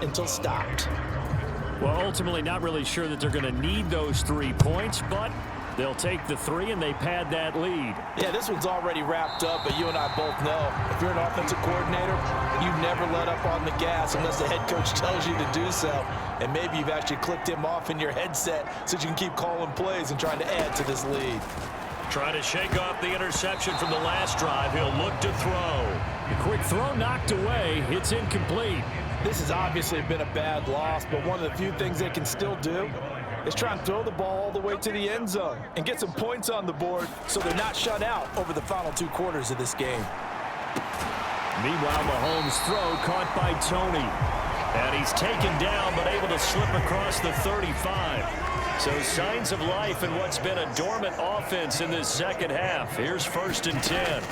until stopped. Well, ultimately not really sure that they're going to need those 3 points, but they'll take the 3 and they pad that lead. Yeah, this one's already wrapped up, but you and I both know if you're an offensive coordinator, you never let up on the gas unless the head coach tells you to do so. And maybe you've actually clicked him off in your headset so you can keep calling plays and trying to add to this lead. Trying to shake off the interception from the last drive. He'll look to throw. A quick throw knocked away. It's incomplete. This has obviously been a bad loss, but one of the few things they can still do is try and throw the ball all the way to the end zone and get some points on the board so they're not shut out over the final 2 quarters of this game. Meanwhile, Mahomes' throw caught by Tony. And he's taken down but able to slip across the 35. So signs of life in what's been a dormant offense in this second half. Here's 1st and 10.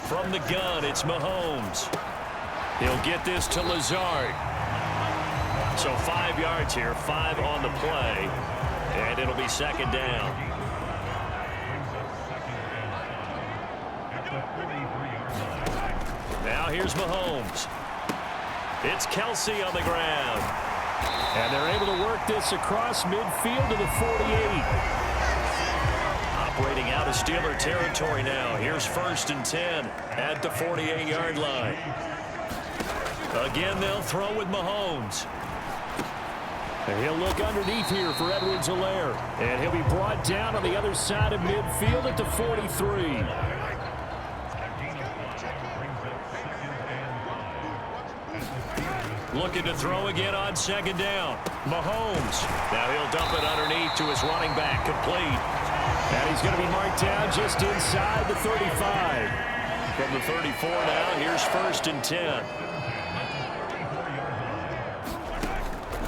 From the gun, it's Mahomes. He'll get this to Lazard. So 5 yards here, 5 on the play. And it'll be 2nd down. Now here's Mahomes. It's Kelsey on the ground. And they're able to work this across midfield to the 48. Operating out of Steeler territory now. Here's 1st and 10 at the 48-yard line. Again, they'll throw with Mahomes. And he'll look underneath here for Edwards-Helaire. And he'll be brought down on the other side of midfield at the 43. Looking to throw again on 2nd down. Mahomes. Now he'll dump it underneath to his running back, complete. And he's going to be marked down just inside the 35. From the 34 now, here's 1st and 10.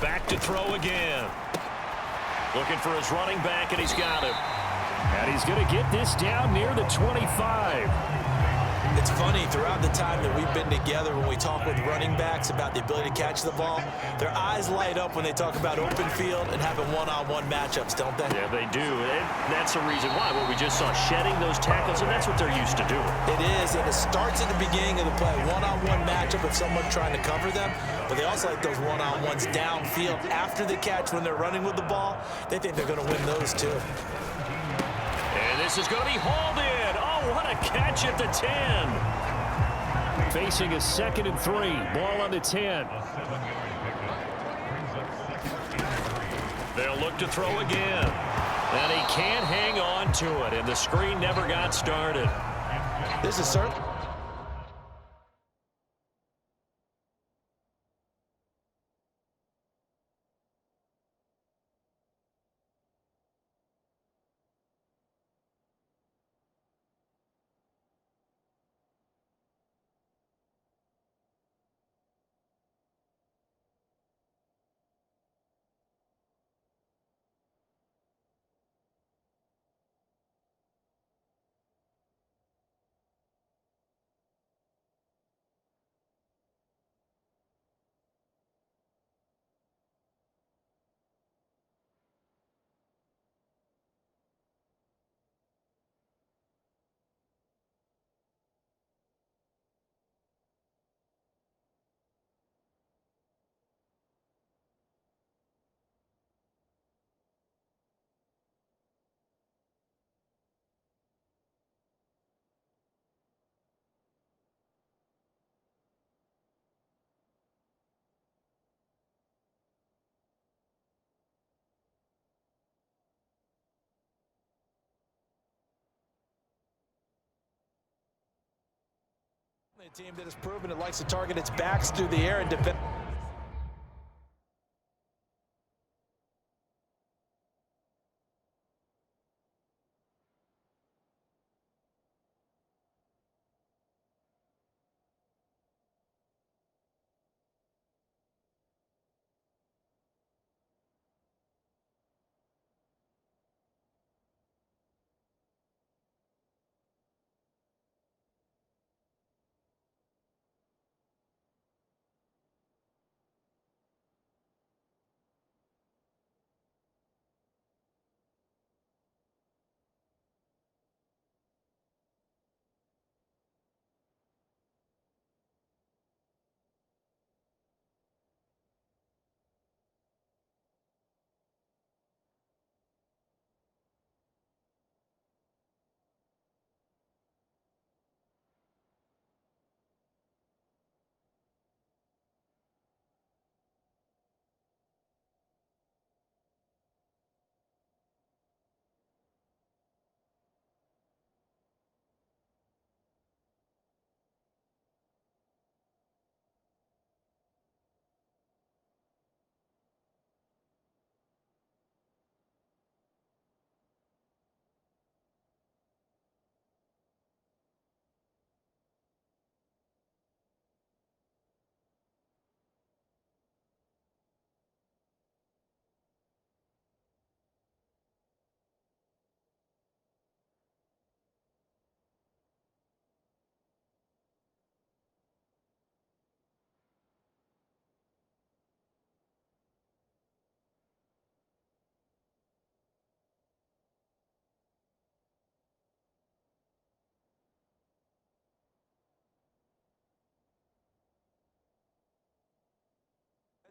Back to throw again. Looking for his running back, and he's got him. And he's going to get this down near the 25. It's funny, throughout the time that we've been together, when we talk with running backs about the ability to catch the ball, their eyes light up when they talk about open field and having one-on-one matchups, don't they? Yeah, they do. And that's the reason why. Well, we just saw shedding those tackles, and that's what they're used to doing. It is, and it starts at the beginning of the play. One-on-one matchup of someone trying to cover them, but they also like those one-on-ones downfield after the catch when they're running with the ball. They think they're going to win those, too. And this is going to be hauled in. Oh, what a catch at the 10. Facing a 2nd and 3. Ball on the 10. They'll look to throw again. And he can't hang on to it. And the screen never got started. This is certainly... A team that has proven it likes to target its backs through the air and defend.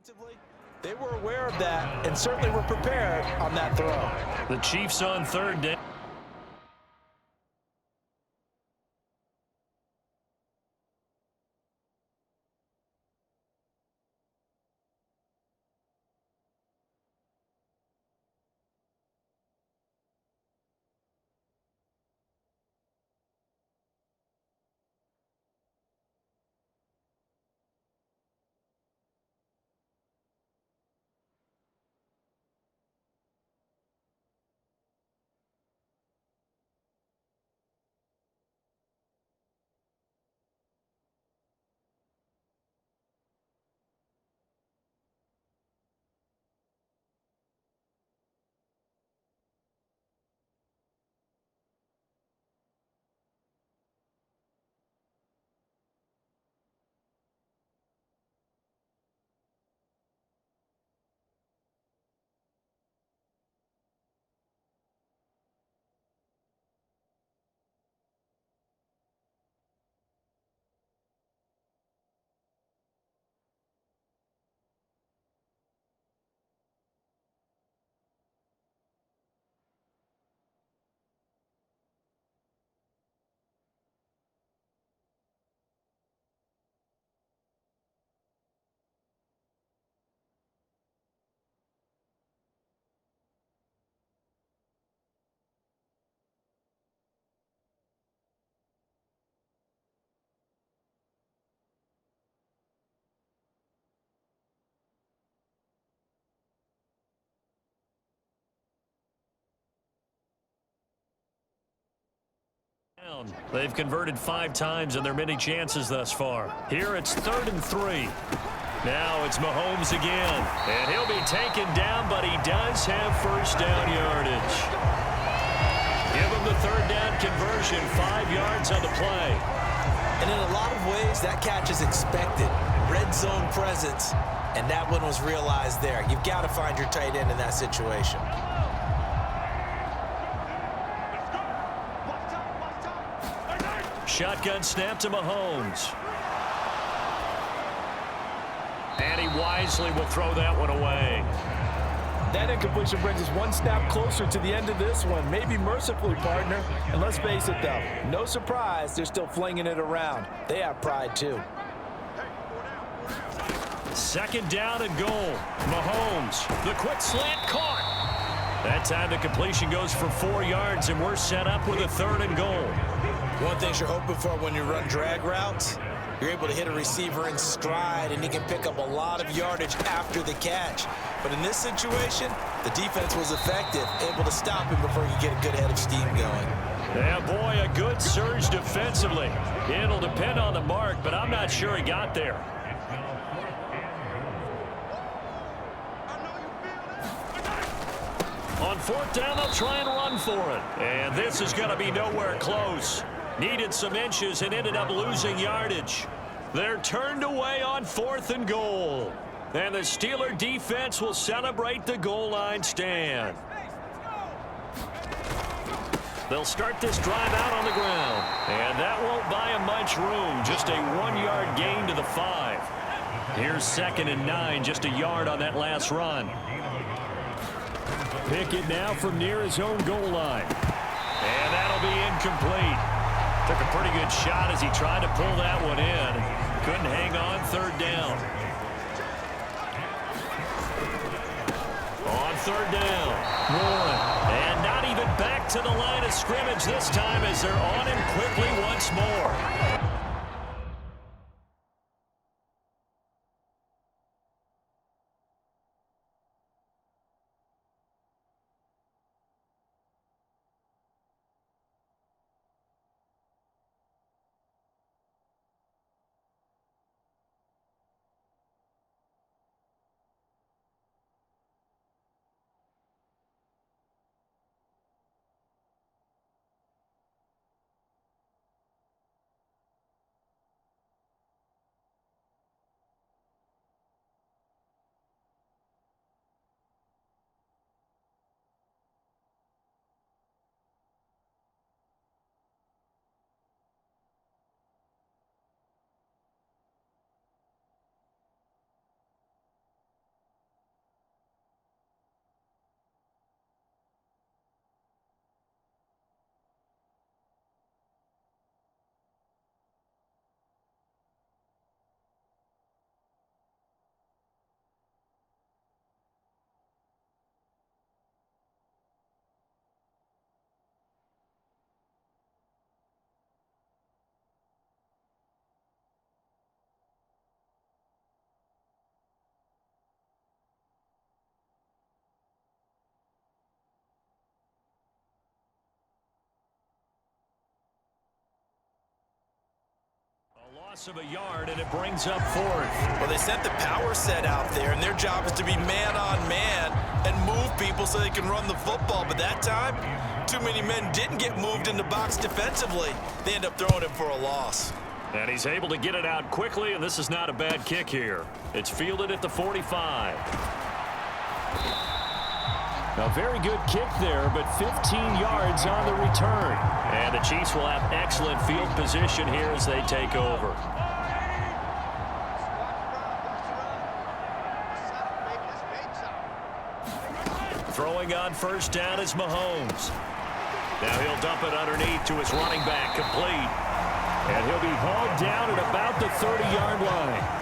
Defensively, they were aware of that and certainly were prepared on that throw. The Chiefs on third down. They've converted 5 times in their many chances thus far. Here it's 3rd and 3. Now it's Mahomes again. And he'll be taken down, but he does have first down yardage. Give him the 3rd down conversion, 5 yards on the play. And in a lot of ways, that catch is expected. Red zone presence, and that one was realized there. You've got to find your tight end in that situation. Shotgun snap to Mahomes. And he wisely will throw that one away. That incompletion brings us one snap closer to the end of this one. Maybe mercifully, partner. And let's face it, though, no surprise, they're still flinging it around. They have pride, too. 2nd down and goal. Mahomes, the quick slant caught. That time the completion goes for 4 yards, and we're set up with a 3rd and goal. One thing you're hoping for when you run drag routes, you're able to hit a receiver in stride, and he can pick up a lot of yardage after the catch. But in this situation, the defense was effective, able to stop him before he could get a good head of steam going. Yeah, boy, a good surge defensively. It'll depend on the mark, but I'm not sure he got there. On 4th down, they'll try and run for it. And this is going to be nowhere close. Needed some inches and ended up losing yardage. They're turned away on 4th and goal. And the Steeler defense will celebrate the goal line stand. They'll start this drive out on the ground. And that won't buy them much room. Just a 1-yard gain to the 5. Here's 2nd and 9, just a yard on that last run. Pick it now from near his own goal line. And that'll be incomplete. Took a pretty good shot as he tried to pull that one in. Couldn't hang on 3rd down. On 3rd down, Warren. And not even back to the line of scrimmage this time as they're on him quickly once more. Loss of a yard, and it brings up fourth. Well, they sent the power set out there, and their job is to be man-on-man and move people so they can run the football. But that time, too many men didn't get moved in the box defensively. They end up throwing it for a loss. And he's able to get it out quickly, and this is not a bad kick here. It's fielded at the 45. A very good kick there, but 15 yards on the return. And the Chiefs will have excellent field position here as they take over. Throwing on first down is Mahomes. Now he'll dump it underneath to his running back, complete. And he'll be hauled down at about the 30-yard line.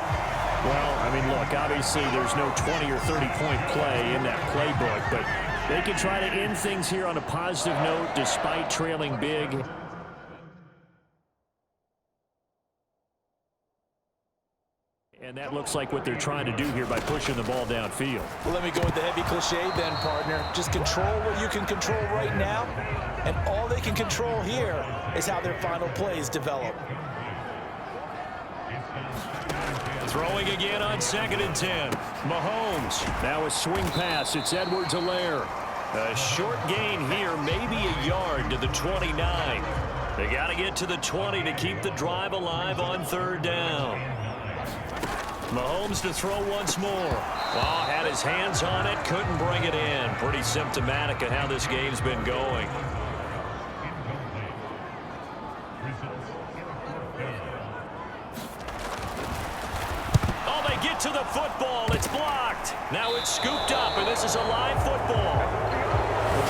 Well, I mean, look, obviously there's no 20 or 30-point play in that playbook, but they can try to end things here on a positive note despite trailing big. And that looks like what they're trying to do here by pushing the ball downfield. Well, let me go with the heavy cliche then, partner. Just control what you can control right now, and all they can control here is how their final plays develop. Throwing again on 2nd and 10. Mahomes. Now a swing pass. It's Edwards-Helaire. A short gain here, maybe a yard to the 29. They got to get to the 20 to keep the drive alive on 3rd down. Mahomes to throw once more. Well, had his hands on it, couldn't bring it in. Pretty symptomatic of how this game's been going. Get to the football. It's blocked. Now it's scooped up, and this is a live football.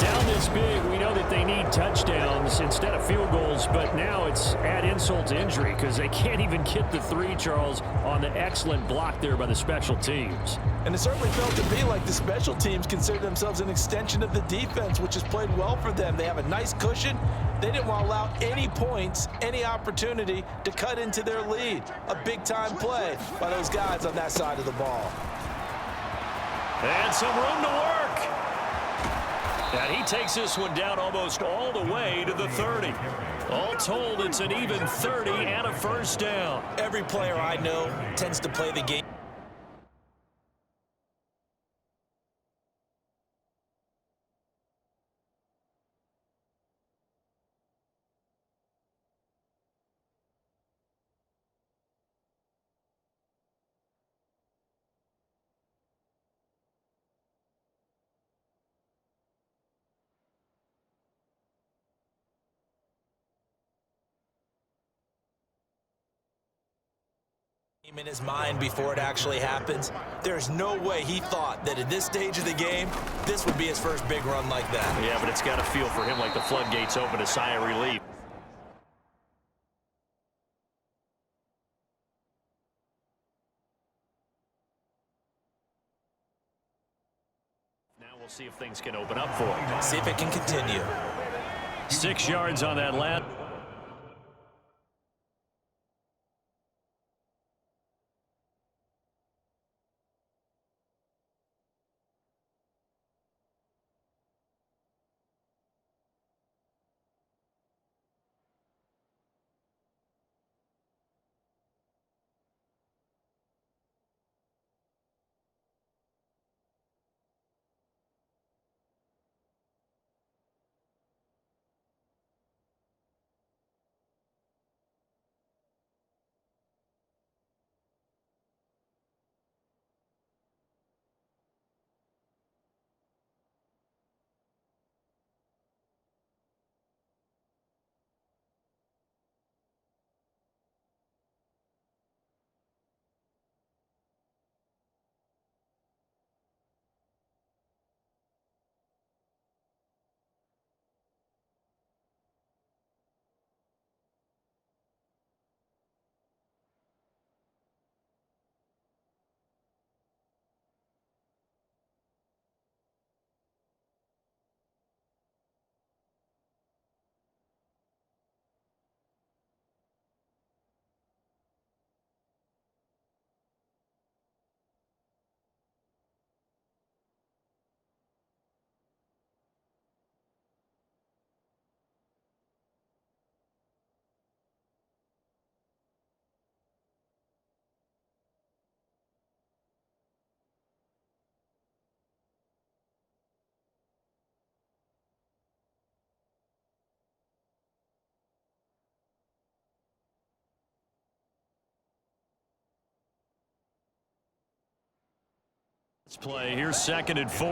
Down this big, we know that they need touchdowns instead of field goals, but now it's add insult to injury because they can't even get the 3, Charles, on the excellent block there by the special teams. And it certainly felt to me like the special teams consider themselves an extension of the defense, which has played well for them. They have a nice cushion. They didn't want to allow any points, any opportunity to cut into their lead. A big-time play by those guys on that side of the ball. And some room to work. And he takes this one down almost all the way to the 30. All told, it's an even 30 and a first down. Every player I know tends to play the game. In his mind before it actually happens. There's no way he thought that at this stage of the game, this would be his first big run like that. Yeah, but it's got to feel for him like the floodgates open, a sigh of relief. Now we'll see if things can open up for him. See if it can continue. 6 yards on that last. Play. Here's 2nd and 4.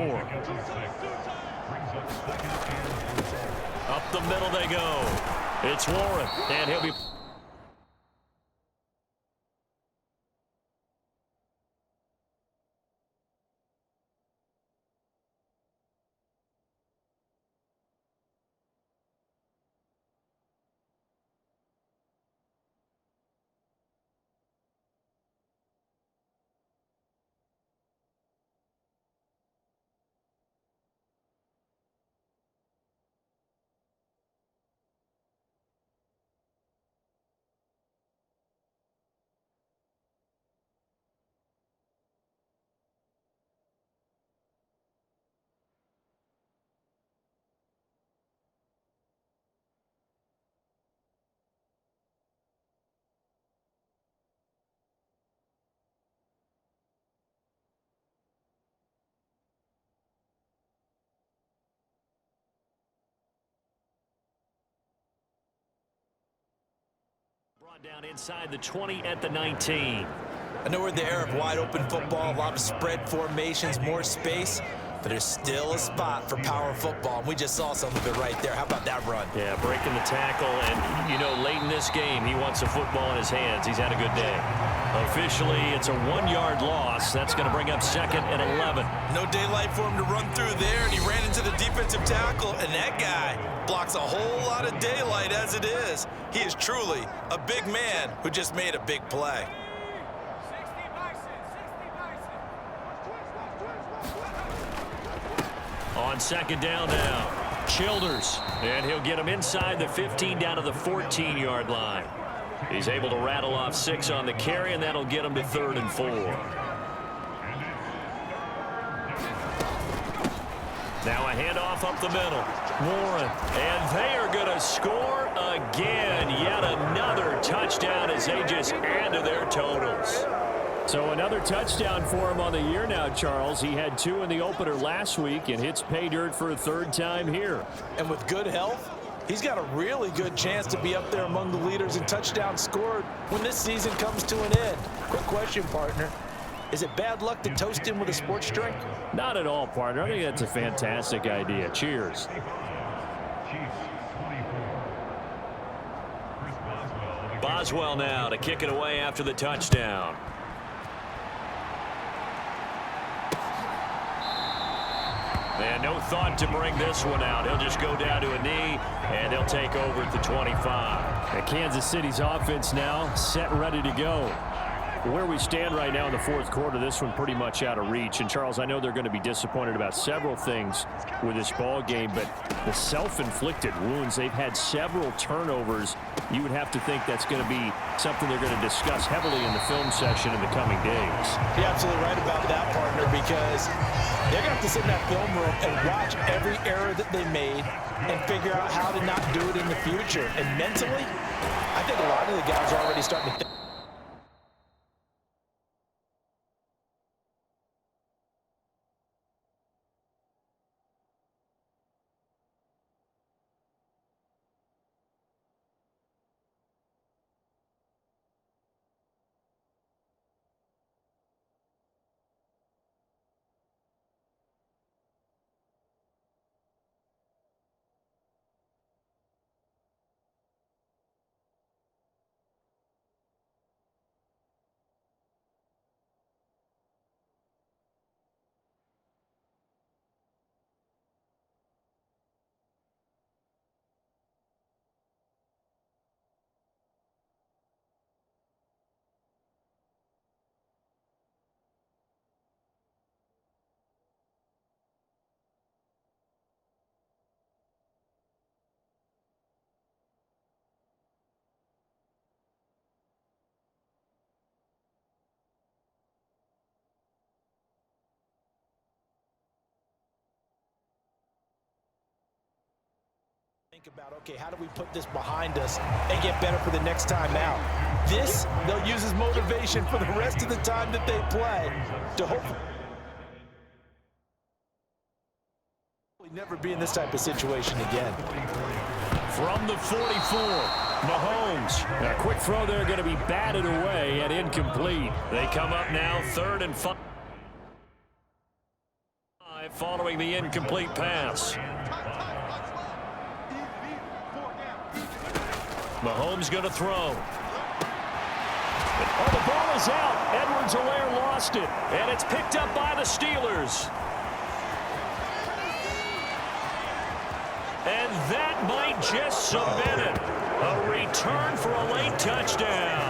Up the middle they go. It's Warren, and he'll be... Brought down inside the 20 at the 19. I know we're in the era of wide-open football, a lot of spread formations, more space, but there's still a spot for power football, and we just saw some of it right there. How about that run? Yeah, breaking the tackle, and, you know, late in this game, he wants the football in his hands. He's had a good day. Officially, it's a 1-yard loss. That's going to bring up 2nd and 11. No daylight for him to run through there, and he ran into the defensive tackle, and that guy blocks a whole lot of daylight as it is. He is truly a big man who just made a big play. On 2nd down now, Childers, and he'll get him inside the 15 down to the 14-yard line. He's able to rattle off 6 on the carry, and that'll get him to 3rd and 4. Now a handoff up the middle. Warren, and they are going to score again. Yet another touchdown as they just add to their totals. So another touchdown for him on the year now, Charles. He had 2 in the opener last week and hits pay dirt for a 3rd time here. And with good health, he's got a really good chance to be up there among the leaders in touchdowns scored when this season comes to an end. Quick question, partner. Is it bad luck to toast him with a sports drink? Not at all, partner. I think that's a fantastic idea. Cheers. Boswell now to kick it away after the touchdown. And no thought to bring this one out. He'll just go down to a knee, and they'll take over at the 25. And Kansas City's offense now set and ready to go. Where we stand right now in the 4th quarter, this one pretty much out of reach. And, Charles, I know they're going to be disappointed about several things with this ball game, but the self-inflicted wounds, they've had several turnovers. You would have to think that's going to be something they're going to discuss heavily in the film session in the coming days. You're absolutely right about that, partner, because they're going to have to sit in that film room and watch every error that they made and figure out how to not do it in the future. And mentally, I think a lot of the guys are already starting to think. Think about, okay, how do we put this behind us and get better for the next time out? This, they'll use as motivation for the rest of the time that they play to hopefully never be in this type of situation again. From the 44, Mahomes. A quick throw there going to be batted away and incomplete. They come up now 3rd and 5. Following the incomplete pass. Mahomes going to throw. Oh, the ball is out. Edwards-Helaire lost it, and it's picked up by the Steelers. And that might just cement it. A return for a late touchdown.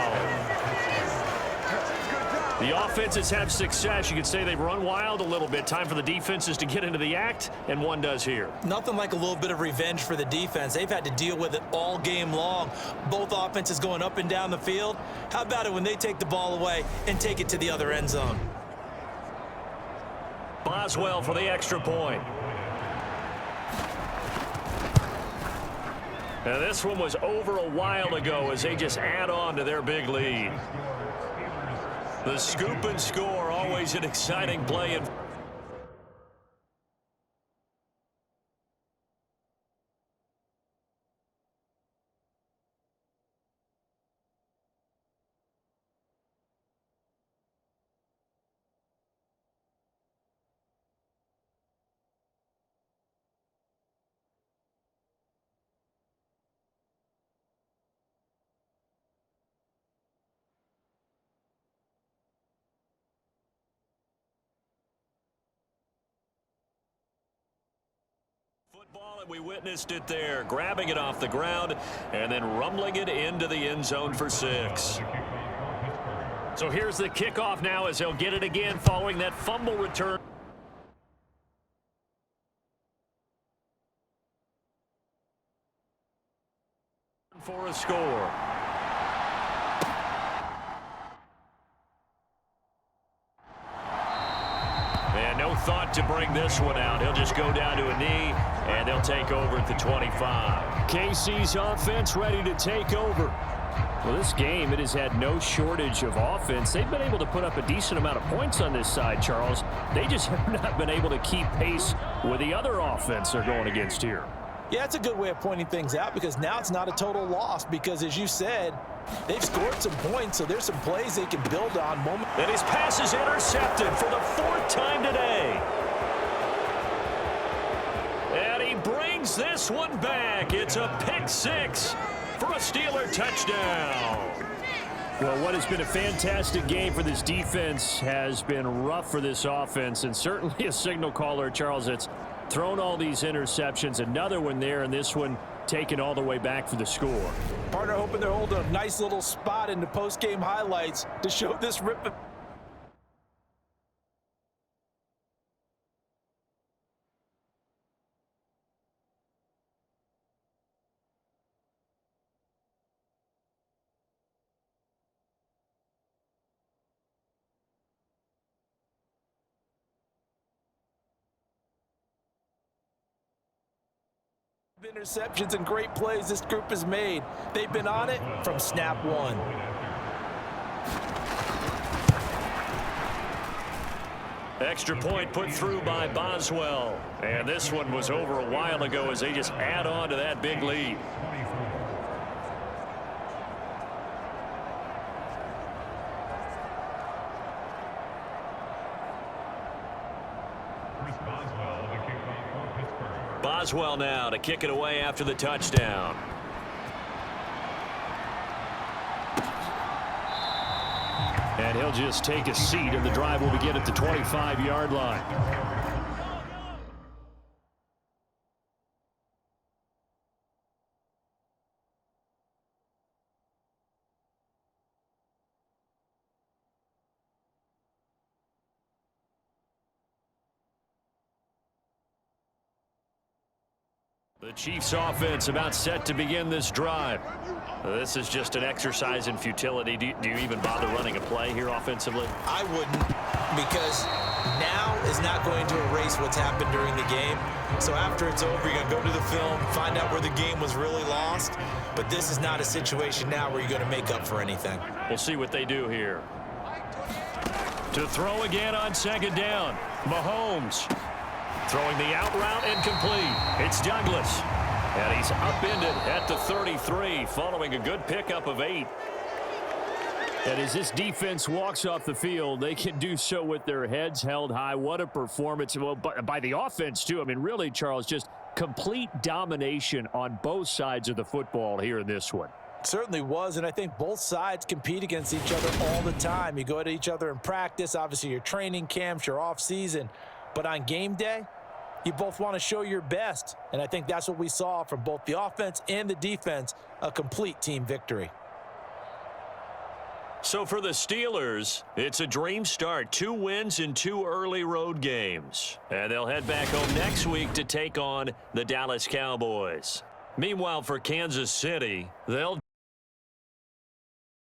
The offenses have success. You could say they've run wild a little bit. Time for the defenses to get into the act, and one does here. Nothing like a little bit of revenge for the defense. They've had to deal with it all game long. Both offenses going up and down the field. How about it when they take the ball away and take it to the other end zone? Boswell for the extra point. And this one was over a while ago as they just add on to their big lead. The scoop and score, always an exciting play. Football, and we witnessed it there, grabbing it off the ground and then rumbling it into the end zone for 6. So here's the kickoff now as they'll get it again following that fumble return. For a score. And no thought to bring this one out. He'll just go down to a knee, and they'll take over at the 25. KC's offense ready to take over. Well, this game, it has had no shortage of offense. They've been able to put up a decent amount of points on this side, Charles. They just have not been able to keep pace with the other offense they're going against here. Yeah, it's a good way of pointing things out because now it's not a total loss because, as you said, they've scored some points, so there's some plays they can build on. And his pass is intercepted for the 4th time today. And he brings this one back. It's a pick 6 for a Steeler touchdown. Well, what has been a fantastic game for this defense has been rough for this offense, and certainly a signal caller, Charles, that's thrown all these interceptions. Another one there, and this one taken all the way back for the score. Partner hoping they're holding a nice little spot in the post-game highlights to show this rip. Interceptions and great plays this group has made. They've been on it from snap one. Extra point put through by Boswell. And this one was over a while ago as they just add on to that big lead. Boswell now to kick it away after the touchdown. And he'll just take a seat, and the drive will begin at the 25-yard line. The Chiefs offense about set to begin this drive. This is just an exercise in futility. Do you even bother running a play here offensively? I wouldn't, because now is not going to erase what's happened during the game. So after it's over, you're going to go to the film, find out where the game was really lost. But this is not a situation now where you're going to make up for anything. We'll see what they do here. To throw again on 2nd down. Mahomes. Throwing the out route incomplete. It's Douglas. And he's upended at the 33 following a good pickup of 8. And as this defense walks off the field, they can do so with their heads held high. What a performance. Well, by the offense, too. I mean, really, Charles, just complete domination on both sides of the football here in this one. Certainly was, and I think both sides compete against each other all the time. You go at each other in practice, obviously your training camps, your off-season, but on game day, you both want to show your best, and I think that's what we saw from both the offense and the defense, a complete team victory. So for the Steelers, it's a dream start. 2 wins in 2 early road games. And they'll head back home next week to take on the Dallas Cowboys. Meanwhile, for Kansas City, they'll